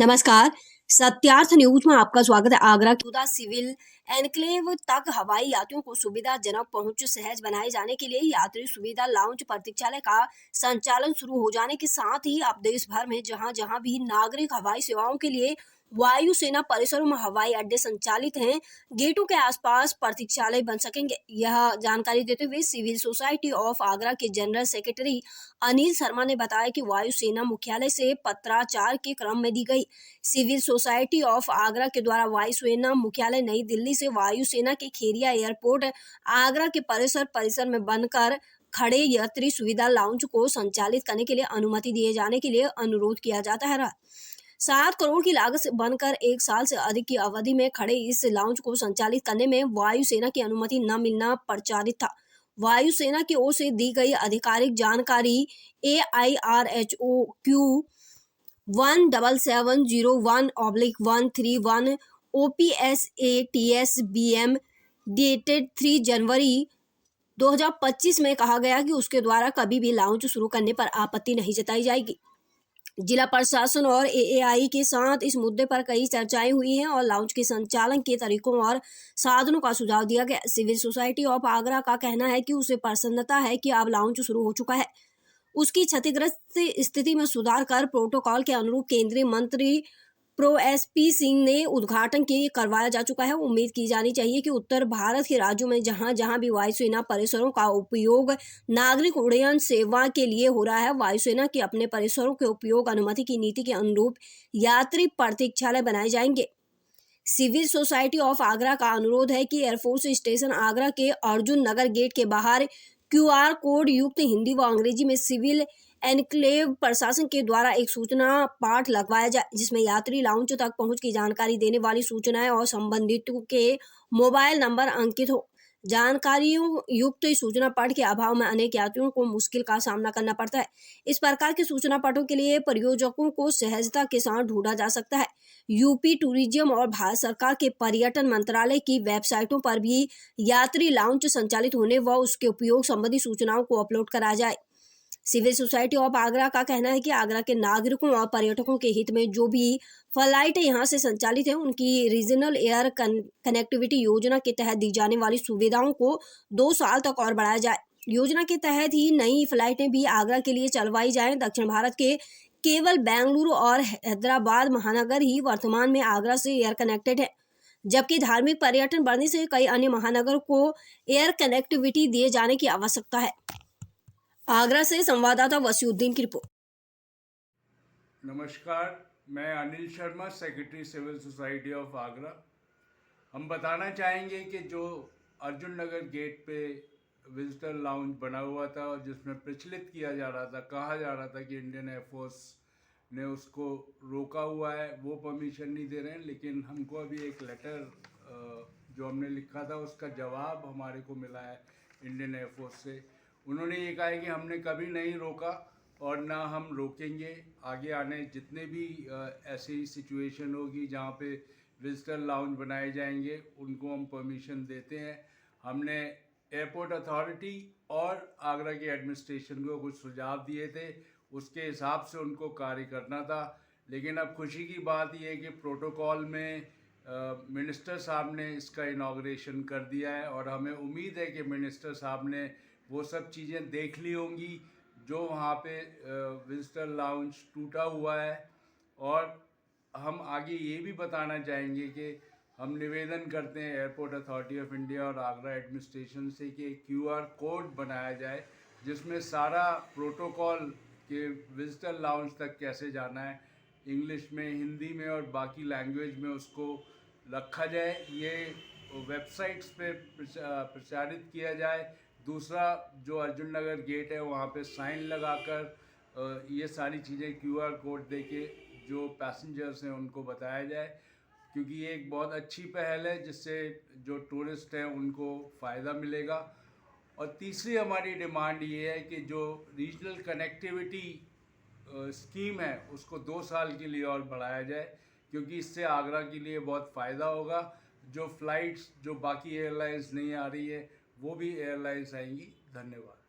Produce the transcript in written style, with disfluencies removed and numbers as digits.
नमस्कार। सत्यार्थ न्यूज में आपका स्वागत है। आगरा के सिविल एनक्लेव तक हवाई यात्रियों को सुविधाजनक पहुंच सहज बनाए जाने के लिए यात्री सुविधा लाउंज प्रतीक्षालय का संचालन शुरू हो जाने के साथ ही अब देश भर में जहां जहां भी नागरिक हवाई सेवाओं के लिए वायुसेना परिसरों में हवाई अड्डे संचालित हैं, गेटों के आसपास प्रतीक्षालय बन सकेंगे। यह जानकारी देते हुए सिविल सोसाइटी ऑफ आगरा के जनरल सेक्रेटरी अनिल शर्मा ने बताया कि वायुसेना मुख्यालय से पत्राचार के क्रम में दी गई। सिविल सोसाइटी ऑफ आगरा के द्वारा वायुसेना मुख्यालय नई दिल्ली से वायुसेना के खेरिया एयरपोर्ट आगरा के परिसर में बनकर खड़े यात्री सुविधा लाउंज को संचालित करने के लिए अनुमति दिए जाने के लिए अनुरोध किया जाता है। 7 करोड़ की लागत से बनकर 1 साल से अधिक की अवधि में खड़े इस लाउंज को संचालित करने में वायुसेना की अनुमति न मिलना प्रचारित था। वायुसेना की ओर से दी गई आधिकारिक जानकारी AIRHOQ 17701/131 OPSATS-BM डेटेड 3 जनवरी 2025 में कहा गया कि उसके द्वारा कभी भी लाउंज शुरू करने पर आपत्ति नहीं जताई जाएगी। जिला प्रशासन और AAI के साथ इस मुद्दे पर कई चर्चाएं हुई हैं और लाउंज के संचालन के तरीकों और साधनों का सुझाव दिया गया। सिविल सोसाइटी ऑफ आगरा का कहना है कि उसे प्रसन्नता है कि अब लाउंज शुरू हो चुका है। उसकी क्षतिग्रस्त स्थिति में सुधार कर प्रोटोकॉल के अनुरूप केंद्रीय मंत्री प्रो SP सिंह ने उद्घाटन करवाया जा चुका है। उम्मीद की जानी चाहिए कि उत्तर भारत के राज्यों में जहां जहां भी वायुसेना परिसरों का उपयोग नागरिक उड्डयन सेवा के लिए हो रहा है, वायुसेना के अपने परिसरों के उपयोग अनुमति की नीति के अनुरूप यात्री प्रतीक्षालय बनाए जाएंगे। सिविल सोसाइटी ऑफ आगरा का अनुरोध है कि एयरफोर्स स्टेशन आगरा के अर्जुन नगर गेट के बाहर QR कोड युक्त हिंदी व अंग्रेजी में सिविल एनक्लेव प्रशासन के द्वारा एक सूचना पाठ लगवाया जाए, जिसमें यात्री लाउंज तक पहुंच की जानकारी देने वाली सूचनाएं और संबंधितों के मोबाइल नंबर अंकित हो। जानकारियों युक्त सूचना पाठ के अभाव में अनेक यात्रियों को मुश्किल का सामना करना पड़ता है। इस प्रकार के सूचना पाठों के लिए प्रयोजकों को सहजता के साथ ढूंढा जा सकता है। यूपी टूरिज्म और भारत सरकार के पर्यटन मंत्रालय की वेबसाइटों पर भी यात्री लाउंज संचालित होने व उसके उपयोग संबंधी सूचनाओं को अपलोड कराया जाए। सिविल सोसाइटी ऑफ आगरा का कहना है कि आगरा के नागरिकों और पर्यटकों के हित में जो भी फ्लाइट यहां से संचालित है, उनकी रीजनल एयर कनेक्टिविटी योजना के तहत दी जाने वाली सुविधाओं को 2 साल तक और बढ़ाया जाए। योजना के तहत ही नई फ्लाइटें भी आगरा के लिए चलवाई जाएं। दक्षिण भारत के केवल बेंगलुरु और हैदराबाद महानगर ही वर्तमान में आगरा से एयर कनेक्टेड है, जबकि धार्मिक पर्यटन बढ़ने से कई अन्य महानगर को एयर कनेक्टिविटी दिए जाने की आवश्यकता है। आगरा से संवाददाता वसीउद्दीन की रिपोर्ट। नमस्कार, मैं Anil Sharma, secretary civil society of Agra. हम बताना चाहेंगे कि जो अर्जुन नगर गेट पे विजिटर लाउंज बना हुआ था और जिसमें प्रचलित किया जा रहा था, कहा जा रहा था कि इंडियन एयरफोर्स ने उसको रोका हुआ है, वो परमिशन नहीं दे रहे हैं। लेकिन हमको अभी एक लेटर जो हमने लिखा था उसका जवाब हमारे को मिला है इंडियन एयरफोर्स से। उन्होंने ये कहा है कि हमने कभी नहीं रोका और ना हम रोकेंगे। आगे आने जितने भी ऐसी सिचुएशन होगी जहाँ पे विजिटर लाउंज बनाए जाएंगे, उनको हम परमिशन देते हैं। हमने एयरपोर्ट अथॉरिटी और आगरा के एडमिनिस्ट्रेशन को कुछ सुझाव दिए थे, उसके हिसाब से उनको कार्य करना था। लेकिन अब खुशी की बात यह है कि प्रोटोकॉल में मिनिस्टर साहब ने इसका इनॉग्रेशन कर दिया है और हमें उम्मीद है कि मिनिस्टर साहब ने वो सब चीज़ें देख ली होंगी जो वहाँ पे विजिटर लाउंज टूटा हुआ है। और हम आगे ये भी बताना चाहेंगे कि हम निवेदन करते हैं एयरपोर्ट अथॉरिटी ऑफ इंडिया और आगरा एडमिनिस्ट्रेशन से कि QR कोड बनाया जाए, जिसमें सारा प्रोटोकॉल के विजिटर लाउंज तक कैसे जाना है, इंग्लिश में, हिंदी में और बाकी लैंग्वेज में उसको रखा जाए। ये वेबसाइट्स पे प्रचारित किया जाए। दूसरा, जो अर्जुन नगर गेट है वहाँ पे साइन लगाकर ये सारी चीज़ें QR कोड देके जो पैसेंजर्स हैं उनको बताया जाए, क्योंकि ये एक बहुत अच्छी पहल है जिससे जो टूरिस्ट हैं उनको फ़ायदा मिलेगा। और तीसरी हमारी डिमांड ये है कि जो रीजनल कनेक्टिविटी स्कीम है उसको 2 साल के लिए और बढ़ाया जाए, क्योंकि इससे आगरा के लिए बहुत फ़ायदा होगा। जो फ़्लाइट्स जो बाकी एयरलाइंस नहीं आ रही है वो भी एयरलाइंस आएंगी। धन्यवाद।